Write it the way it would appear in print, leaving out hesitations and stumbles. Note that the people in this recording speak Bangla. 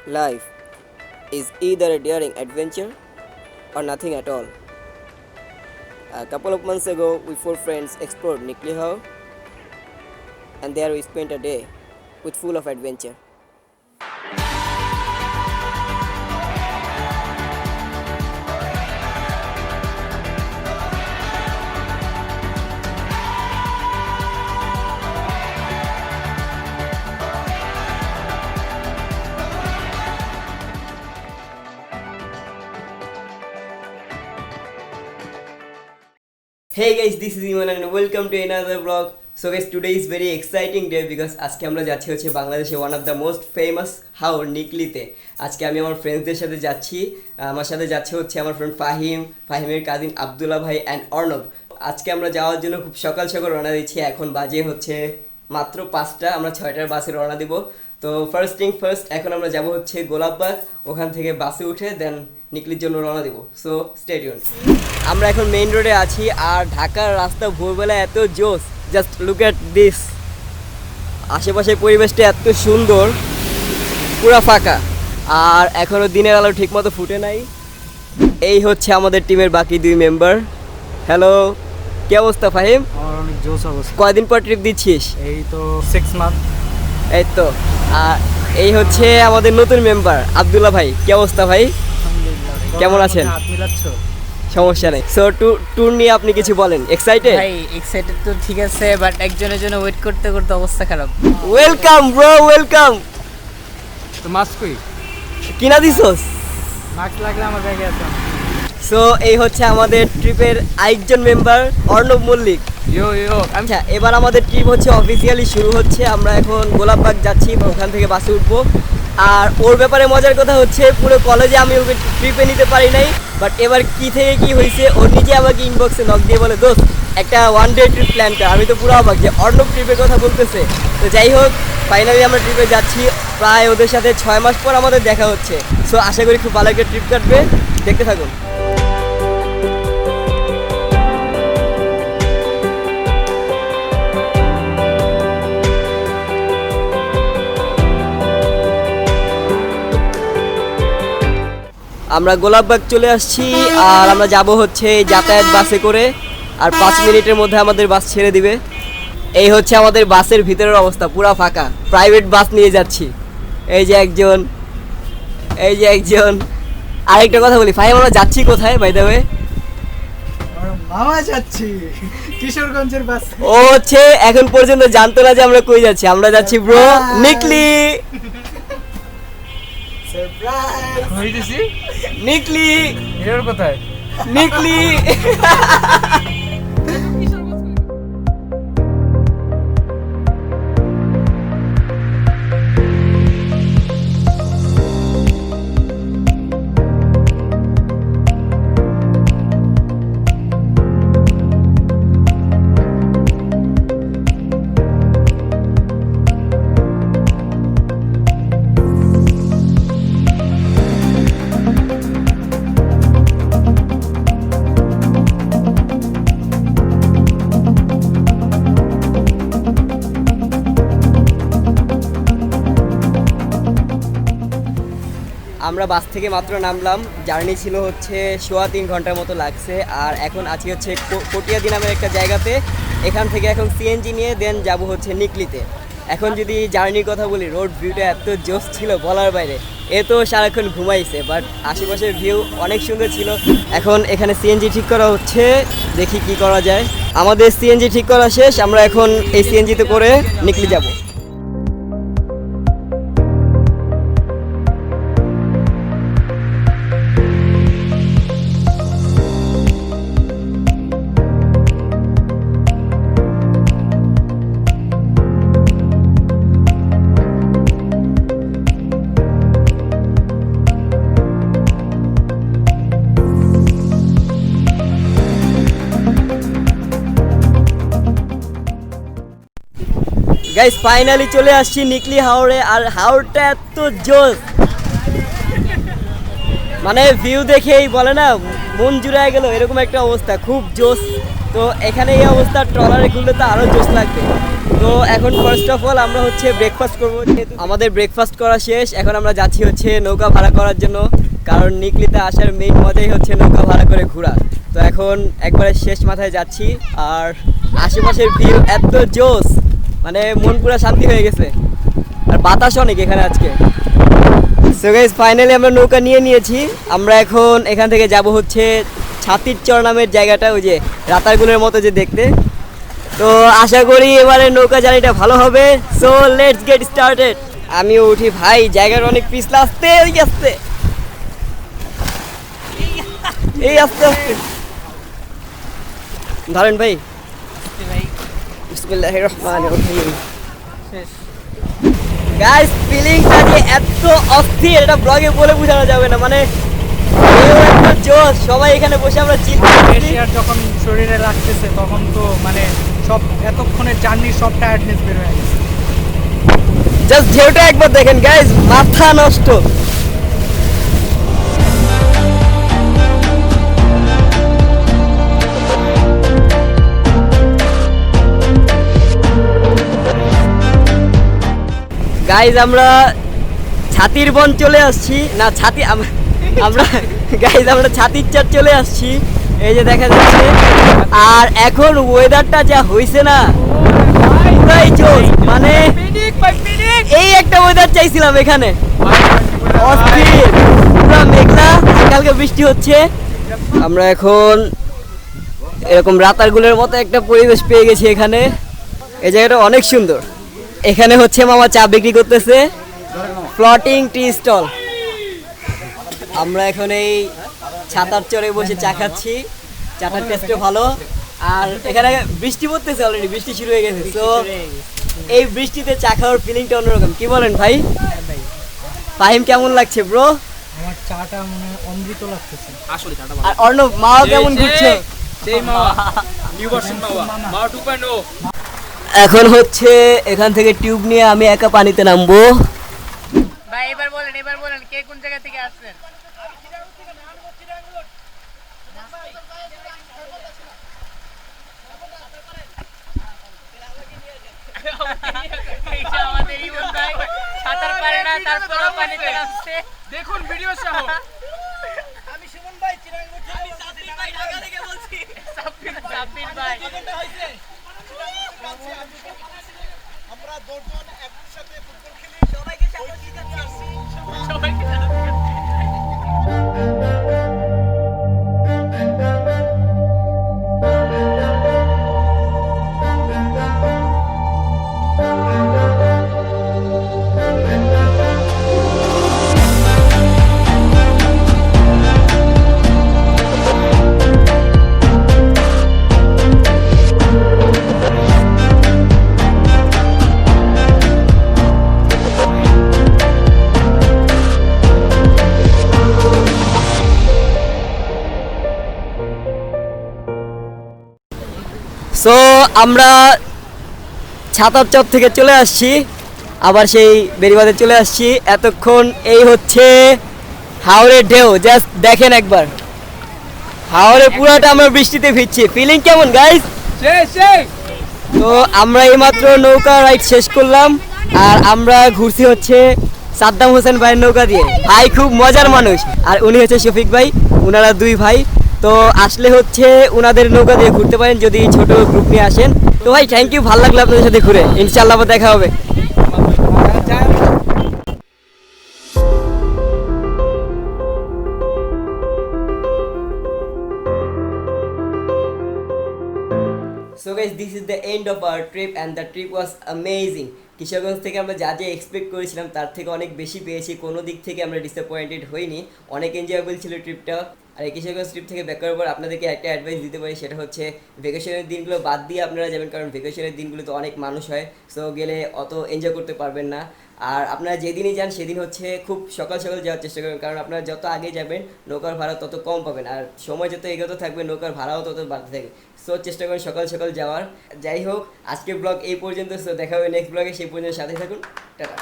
Life is either a daring adventure or nothing at all. A couple of months ago, we four friends explored Nikli Haor, and there we spent a day with full of adventure. Hey guys, this is Emon and welcome to another vlog. So guys, today is very exciting day because আজকে আমরা যাচ্ছি হচ্ছে বাংলাদেশে one of the most famous হাওর নিকলিতে। আজকে আমি আমার ফ্রেন্ডসদের সাথে যাচ্ছি। আমার সাথে যাচ্ছে হচ্ছে আমার ফ্রেন্ড ফাহিমের কাজিন আব্দুল্লাহ ভাই অ্যান্ড অর্ণব। আজকে আমরা যাওয়ার জন্য খুব সকাল সকাল রওনা দিচ্ছি। এখন বাজে হচ্ছে মাত্র 5টা, আমরা 6টার বাসে রওনা দিব। তো ফার্স্ট এখন আমরা যাব হচ্ছে গোলাপবাগ, ওখান থেকে বাসে উঠে দেন নিকলির জন্য রওনা দিব। So stay tuned. আমরা এখন মেইন রোডে আছি আর ঢাকার রাস্তা ভোরবেলা এত জোস, জাস্ট লুক অ্যাট দিস। আশেপাশের পরিবেশটা এত সুন্দর, পুরা ফাঁকা, আর এখনও দিনের আলো ঠিকমতো ফুটে নাই। এই হচ্ছে আমাদের টিমের বাকি 2 মেম্বার। হ্যালো, কি অবস্থা ফাহিম? অনেক জোস অবস্থা। কয়দিন পর ট্রিপ দিচ্ছিস? এই তো 6 মান্থ। এই তো। আর এই হচ্ছে আমাদের নতুন মেম্বার আব্দুল্লাহ ভাই। কি অবস্থা ভাই, কেমন আছেন? সমস্যা নেই। সো ট্যুর নিয়ে আপনি কিছু বলেন। এক্সাইটেড? ভাই এক্সাইটেড তো ঠিক আছে, বাট একজনের জন্য ওয়েট করতে করতে অবস্থা খারাপ। Welcome bro, welcome. তো মাস্ক কই কিনা দিছস? মাস্ক লাগলে আমার ব্যাগে আছে। সো এই হচ্ছে আমাদের ট্রিপের আরেকজন মেম্বার অর্ণব মল্লিক। ইয়ো আচ্ছা, এবার আমাদের ট্রিপ হচ্ছে অফিসিয়ালি শুরু হচ্ছে। আমরা এখন গোলাপবাগ যাচ্ছি, ওখান থেকে বাসে উঠবো। আর ওর ব্যাপারে মজার কথা হচ্ছে, পুরো কলেজে আমি ওকে ট্রিপে নিতে পারি নাই, বাট এবার কি থেকে কি হয়েছে ওর নিজে আমাকে ইনবক্সে নক দিয়ে বলে, দোস্ত একটা 1 ডে ট্রিপ প্ল্যানটা। আমি তো পুরো অবাক যে অর্ণব ট্রিপের কথা বলতেছে। তো যাই হোক, ফাইনালি আমরা ট্রিপে যাচ্ছি। প্রায় ওদের সাথে 6 মাস পর আমাদের দেখা হচ্ছে। সো আশা করি খুব ভালো একটা ট্রিপ কাটবে, দেখতে থাকুন। আমরা গোলাপবাগ চলে আসছি আর আমরা যাব হচ্ছে যাতায়াত বাসে করে, আর 5 মিনিটের মধ্যে আমাদের বাস ছেড়ে দিবে। এই হচ্ছে আমাদের বাসের ভিতরের অবস্থা, পুরো ফাঁকা। প্রাইভেট বাস নিয়ে যাচ্ছি। এই যে একজন। আরেকটা কথা বলি, ফাহিম আমরা যাচ্ছি কোথায় বাই দ্য ওয়ে? মামা যাচ্ছি কিশোরগঞ্জের বাস। ও হচ্ছে এখন পর্যন্ত জানতো না যে আমরা কই যাচ্ছি। আমরা যাচ্ছি ব্রো নিকলি। নিকলি এর কোথায়? নিকলি। আমরা বাস থেকে মাত্র নামলাম। জার্নি ছিল হচ্ছে 3.25 ঘন্টার মতো লাগছে। আর এখন আছি হচ্ছে পটিয়াদি নামের একটা জায়গাতে। এখান থেকে এখন সিএনজি নিয়ে দেন যাব হচ্ছে নিকলিতে। এখন যদি জার্নির কথা বলি, রোড ভিউটা এত জোস ছিল বলার বাইরে। এ তো সারাক্ষণ ঘুমাইছে, বাট আশেপাশের ভিউ অনেক সুন্দর ছিল। এখন এখানে সিএনজি ঠিক করা হচ্ছে, দেখি কি করা যায়। আমাদের সিএনজি ঠিক করা শেষ, আমরা এখন এই সিএনজিতে করে নিকলি যাব। গাইস ফাইনালি চলে আসছি নিকলি হাওরে। আর হাওরটা এত জোস, মানে ভিউ দেখেই বলে না মন জুড়ায় গেল, এরকম একটা অবস্থা, খুব জোস। তো এখানে এই অবস্থা ট্রলারে ঘুরলে তো আরও জোস লাগবে। তো এখন ফার্স্ট অফ অল আমরা হচ্ছে ব্রেকফাস্ট করবো। যেহেতু আমাদের ব্রেকফাস্ট করা শেষ, এখন আমরা যাচ্ছি হচ্ছে নৌকা ভাড়া করার জন্য, কারণ নিকলিতে আসার মেইন মজাই হচ্ছে নৌকা ভাড়া করে ঘোরা। তো এখন একবারে শেষ মাথায় যাচ্ছি, আর আশেপাশের ভিউ এত জোস, মানে মন পুরো শান্তি হয়ে গেছে, আর বাতাস অনেক এখানে আজকে। সো গাইস ফাইনালি আমরা নৌকা নিয়ে নিয়েছি। আমরা এখন এখান থেকে যাব হচ্ছে ছাতির চর নামের জায়গাটা, ওই যে রাতারগুলের মতো যে দেখতে। তো আশা করি এবারে নৌকা জার্নিটা ভালো হবে। So let's get started. আমিও উঠি ভাই, জায়গাটা অনেক পিছলা, আস্তে আস্তে এই আস্তে আস্তে ধরেন ভাই। বিসমিল্লাহির রহমানির রহিম। গাইস ফিলিংটা যে এত অস্থির, এটা ব্লগে বলে বোঝানো যাবে না, মানে জোশ। সবাই এখানে বসে আমরা চিল করছি, আর যখন শরীরে লাগতেছে তখন তো মানে সব এতক্ষণের জার্নির সব টায়ার্ডনেস বের হয়ে গেছে। জাস্ট ঢেউটা একবার দেখেন গাইস, মাথা নষ্ট। গাইজ আমরা ছাতির বন চলে আসছি, না ছাতি আমরা গাইজ আমরা ছাতির চর চলে আসছি, এই যে দেখা যাচ্ছে। আর এখন ওয়েদারটা যা হইছে না, পুরাই জোস, মানে এই একটা ওয়েদার চাইছিলাম এখানে, অস্থির, পুরা মেঘলা, কালকে বৃষ্টি হচ্ছে। আমরা এখন এরকম রাতারগুলের মতো একটা পরিবেশ পেয়ে গেছি এখানে। এই জায়গাটা অনেক সুন্দর। এখানে হচ্ছে মামা চা বিক্রি করতেছে, ফ্লোটিং টি স্টল। আমরা এখন এই ছাতার চরে বসে চা খাচ্ছি, চাটার টেস্টও ভালো। আর এখানে বৃষ্টি পড়তেছে, অলরেডি বৃষ্টি শুরু হয়ে গেছে। তো এই বৃষ্টিতে চা খাওয়ার ফিলিংটা অন্যরকম, কি বলেন ভাই? ফাহিম কেমন লাগছে ব্রো? আমার চাটা মনে অমৃত লাগতেছে আসলে। চাটা আর অর্ণব মাও কেমন ঘুরছে? সেই মাওয়া নিউ ভার্সন মাওয়া 2.0। এখন হচ্ছে এখান থেকে টিউব নিয়ে আমি একা পানিতে নামবো। ভাই এবার বলেন কে কোন জায়গা থেকে আসছেন? এইটা আমাদের ইমন ভাই, সাঁতার পারে না তারপরও পানিতে নামছে। দেখুন ভিডিও সহ। আমি সুমন ভাই চিরাঙ্গুর থেকে, আমি সাব্বির ভাই ঢাকা থেকে বলছি। সাব্বির ভাই আমরা 10 জন একসাথে ফুটবল খেলি, সবাইকে সাথে নিয়ে আসছি। সবাইকে সো আমরা ছাতার চর থেকে চলে আসছি, আবার সেই বেরিবাদে চলে আসছি। এতক্ষণ এই হচ্ছে হাওরের ঢেউ, জাস্ট দেখেন একবার, হাওরে পুরাটা আমরা বৃষ্টিতে ভিজছি। ফিলিং কেমন গাইস? তো আমরা এইমাত্র নৌকা রাইড শেষ করলাম, আর আমরা ঘুরছি হচ্ছে সাদ্দাম হোসেন ভাইয়ের নৌকা দিয়ে। ভাই খুব মজার মানুষ, আর উনি হচ্ছে শফিক ভাই, ওনারা দুই ভাই। তো আসলে হচ্ছে ওনাদের নৌকা দিয়ে ঘুরতে পারেন যদি ছোট গ্রুপ নিয়ে আসেন। তো ভাই থ্যাংক ইউ, ভালো লাগলো আপনাদের সাথে ঘুরে, ইনশাআল্লাহ আবার দেখা হবে। So guys, this is the end of our trip and the trip was amazing. Kishoreganj থেকে আমরা যা যা এক্সপেক্ট করেছিলাম তার থেকে অনেক বেশি পেয়েছি, কোনো দিক থেকে আমরা ডিসঅ্যাপয়েন্টেড হইনি, অনেক এনজয়েবল ছিল ট্রিপটা। আর এই কিশোরগঞ্জ ট্রিপ থেকে ব্যাক করার পর আপনাদেরকে একটা অ্যাডভাইস দিতে পারি, সেটা হচ্ছে ভ্যাকেশনের দিনগুলো বাদ দিয়ে আপনারা যাবেন, কারণ ভ্যাকেশনের দিনগুলোতে অনেক মানুষ হয়, সো গেলে অত এনজয় করতে পারবেন না। আর আপনারা যেদিনই যান সেদিন হচ্ছে খুব সকাল সকাল যাওয়ার চেষ্টা করবেন, কারণ আপনারা যত আগে যাবেন নৌকার ভাড়া তত কম পাবেন, আর সময় যত এগোতে থাকবে নৌকার ভাড়াও তত বাড়তে থাকবে। সো চেষ্টা করেন সকাল সকাল যাওয়ার। যাই হোক, আজকের ব্লগ এই পর্যন্ত। সো দেখা হবে নেক্সট ব্লগে, সেই পর্যন্ত সাথে থাকুন, টাটা।